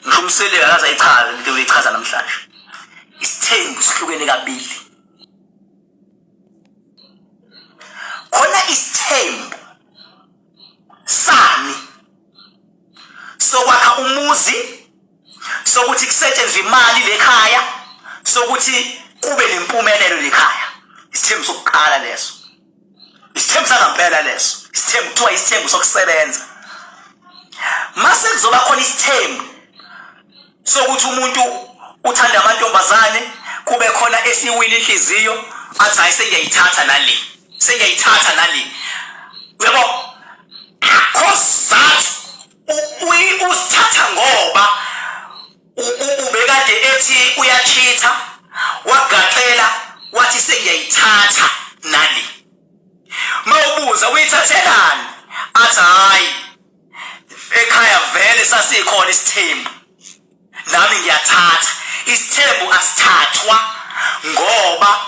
ngisho umseleku akaze ayichaze into uyichaza namhlanje. Isithembu sihlukene kabili. Khona isithembu sani sokwakha umuzi, sokuthi kusetshenzwe imali lekhaya, sokuthi kube nempumelelo lekhaya. Isithembu sokuqala leso. Isithembu sangempela leso. Isithembu kuthiwa isithembu sokusebenza. Mase kuzoba khona isithembu sokuthi umuntu uthanda amantombazane, kube khona esiwini inhliziyo athi hayi sengiyayithatha nale. Sengiyayithatha nale. Yebo. Khosathu usithatha ngoba ubekade ethi uyachitha, wagaxela wathi sengiyayithatha nale. Mawubuza uyithathelani? Athi hayi ekhaya vele sasikhona isithembu. Nami ngiyathatha. Isithembu asithathwa ngoba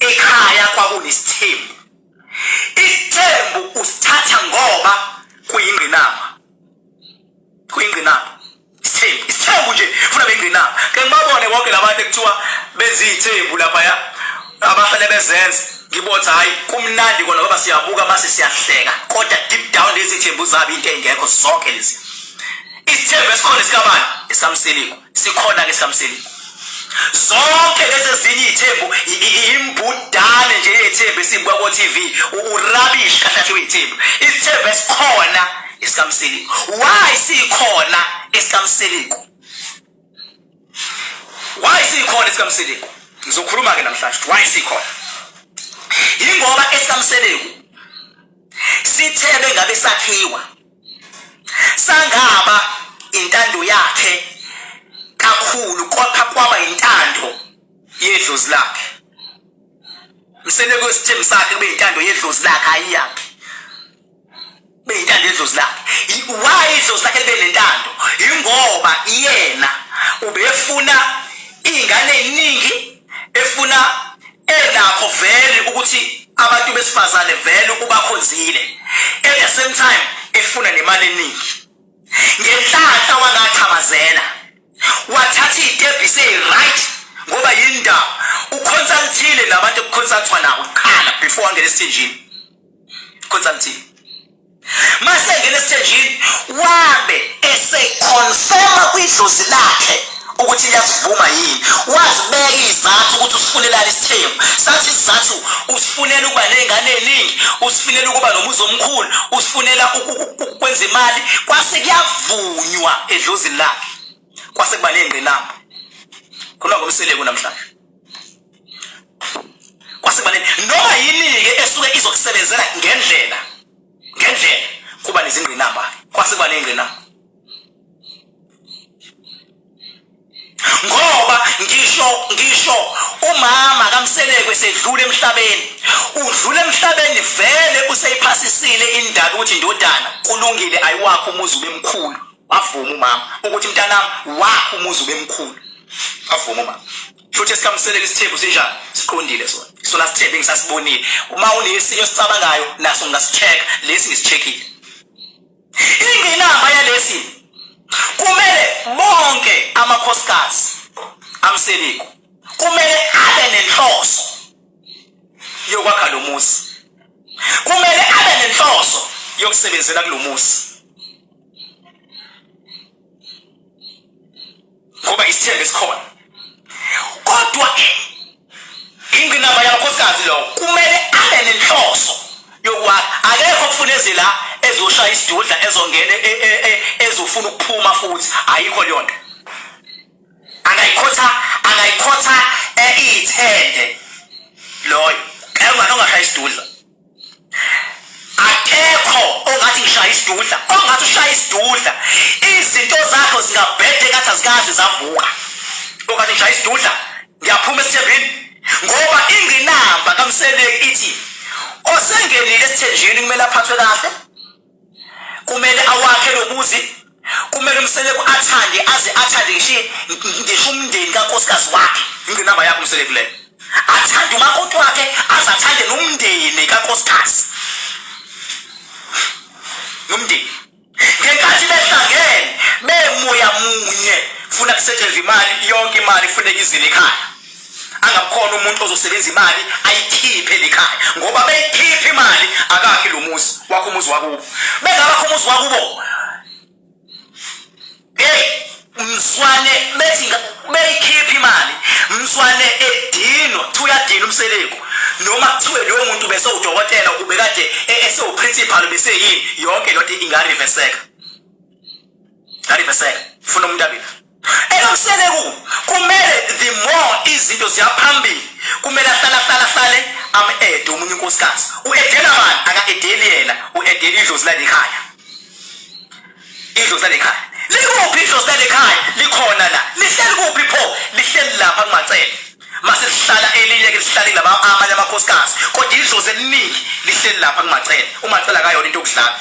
ekhaya kwakunesithembu. Isithembu usithatha ngoba kuyingqinamba. Kuyingqinamba. Isithembu nje ufuna bengqinamba. Ke ngibabone bonke labantu ekuthiwa benza izithembu lapha abahlale bezenza. Ngibotha hayi kumnandi kona ngoba siyabuka mase siyahleka, kodwa deep down lezi thembu zabo into engekho zonke lezi. Isithembu esikhona sikabani? Sikamseleku. Sikhona ke sikamseleku. Zonke lezi ezinye izithembu imbudane nje yezithembu esibuka ku TV, urabish kahle wezithembu. Isithembu esikhona sikamseleku. Why sikhona sikamseleku? Why sikhona sikamseleku? Ngizokhuluma ke namhlanje why sikhona. Ingoba sikamseleku sithebe ngabe sakhiwa sangaba intando yakhe kakhulu, kodwa kwaba intando yedlozi lakhe. Mseleku isithembu sakhe kube intando yedlozi lakhe ayiyaphi. Be intando yedlozi lakhe. Why idlozi lakhe libe nentando? Ingoba yena ubefuna ingane eziningi, efuna enakho vele ukuthi abantu besifazane vele ubakhonzile. At the same time efuna nemali eningi. Ngenhlanhla wangathamazela. Wathatha idebhisi right ngoba yindaba. Uconsultile nabantu ukuconsultwa nabo qala before angene esithenjini. Consultile. Mase ngene esithenjini wabe eseconfirma kwidlozi lakhe ukuthi liyasivuma yini. Wazibeka izathu ukuthi usifunelani isithembu. Sathi izathu usifunela ukuba nengane eziningi, usifunela ukuba nomuzi omkhulu, usifunela ukwenza imali. Kwase kuyavunywa edlozini lakhe. Kwase kuba nengqinamba. Khona ngomseleku namhlanje. Kwase kuba noma yini ke esuke izokusebenzela ngendlela. Ngendlela kuba nezingqinamba. Kwase kuba nengqinamba. Ngoba ngisho umama kaMseleku esedlula emhlabeni, udlula emhlabeni vele useyiphasisile indaba ukuthi indodana kulungile ayiwakho umuzi ube mkhulu. Wavuma umama ukuthi mntanami wakho umuzi ube mkhulu. Wavuma umama. Futhi sikamseleku isithembu sinjani? Siqondile sona. Sona sithembe ngisasibonile. Uma unesinyo sicabangayo naso ngasicheck, lesi ngisicheckile. Ingenamba yalesi kumele bonke amakhosikazi amseleku kumele abe nenhloso yokwakha lo muzi. Kumele abe nenhloso yokusebenzela kulo muzi. Ngoba isithembu esikhona. Kodwa ingqinamba yamakhosikazi lo kumele abe nenhloso yokwakha. Akekho kufuneze la ezoshaya isidudla ezongena ezofuna ukuphuma futhi ayikho leyo nto. Angayikhotha izithende loyo. Ongashaya isidudla. Akekho ongathi ngishaya isidudla. Ongathi ushaya isidudla izinto zakho zingabhede kathi azikaze zavuka. Ongathi ngishaya isidudla ngiyaphuma esithembeni. Ngoba ingqinamba kaMseleku ithi osengenile esithenjini kumele aphathwe kahle. Kumele awakhe lomuzi. Kumele uMseleku athande athande ngisho umndeni kankosikazi wakhe. Ingqinamba yakho uMseleku leyo. Athande umakoti wakhe azathande nomndeni kankosikazi. Nomndeni. Ngenkathi behlangene bemoya funa kusetshenzwe imali yonke imali ifuneka izile ekhaya angakhona umuntu ozosebenza imali ayikhiphe lekhaya ngoba beyikhipha imali akakhe lo muzi wakho umuzi wakubo bengabakho umuzi wakubo mswane bethi beyikhipha imali mswane edino tuyadina umseleku noma kuthiwe loyo muntu bese udokotela kube kade principal bese yini yonke lonto ingariveseka funa umuntu abika umseleku kumele the more izinto ziyaphambili kumele ahlale am-ede umunye unkosikazi u-edela mani aka-edeli yena u-edela idlozi lale ekhaya likuphi idlozi lale ekhaya likhona la lihleli kuphi pho lihleli lapha kumacele mase lihlala elinye-ke lihlale amanye amakhosikazi kodwa idlozi eliningi lihleli lapha kumacele umacele akayona into yokudlala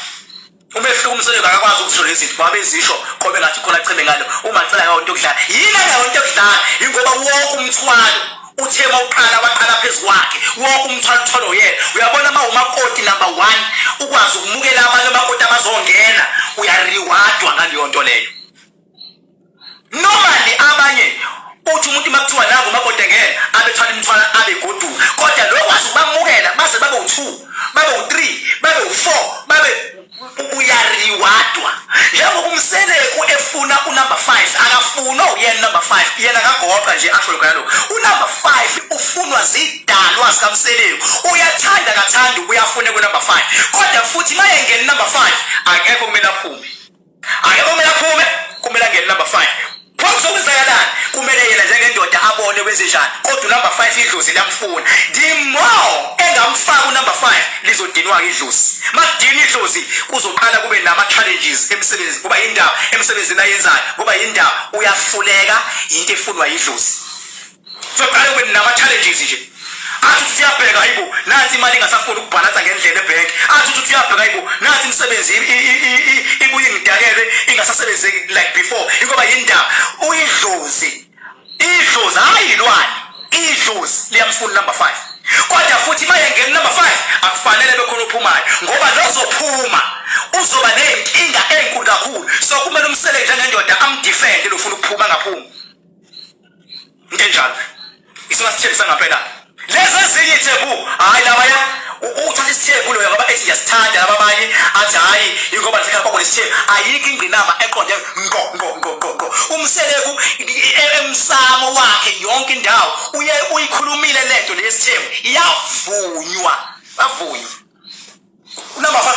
umehluko umseleku akakwazi ukusho lezi zinto babezisho qobe ngathi khona cheme ngalo umacele akayona into yokudlala yini akayona into yokudlala ingoba wonke umthwalo uthema uqala waqala phezu kwakhe wonke umthwalo yena uyabona uma umakoti number 1 ukwazi ukumukela amanye amakoti amazongena uyarewardwa ngaleyo nto leyo normally abanye uthi umuntu makuthiwa nangu umakoti engena abethwala imithwalo abegodu kodwa lo kwazi ukubamukela base babe u2 babe u3 babe u4 babe uyarewardwa njengoba umseleku efuna unumber 5 akafuna yena number 5 yena akagoqa nje asho lokho unumber 5 ufunwa zidalwa sikamseleku uyathanda kathanda uyafuna kunumber 5 kodwa futhi mayengena number 5 akekho kumele aphume kumele angene number 5 Kwakuzokwenzakalani kumele yena njengendoda abone wenze njani kodwa number 5 idlozi liyamfuna the more engamfaka number 5 lizodinwa idlozi makudina idlozi kuzoqala kube nama challenges emsebenzini kuba indaba emsebenzini ayenzayo kuba indaba uyafuleka into efunwa idlozi soqala kube nama challenges nje athi siyabheka hayibo nansi imali ingasafuna ukubhalansa ngendlela ebank athi siyabheka hayibo nansi imisebenzi ibuye ngidakele ingasasebenzeki like before ingoba yindaba uyidlozi hayilwane idlozi liyamfuna number 5 kodwa futhi mayengena number 5 akufanele bekhona uphumayo ngoba lozophuma uzoba nenkinga enkulu kakhulu so kumele umseleku njengendoda amdefend lofuna ukuphuma ngaphuma into enjalo isona sangaphela lezi ezinye ithebu hayi labaya uthatha isithembu lo ngoba ethi yasithanda labanye athi hayi ingoba nje khapha kwesithembu ayikho ingqinamba eqonde ngo umseleku emsamo wakhe yonke indawo uyikhulumile lento lesithembu yavunywa bavunywa number 5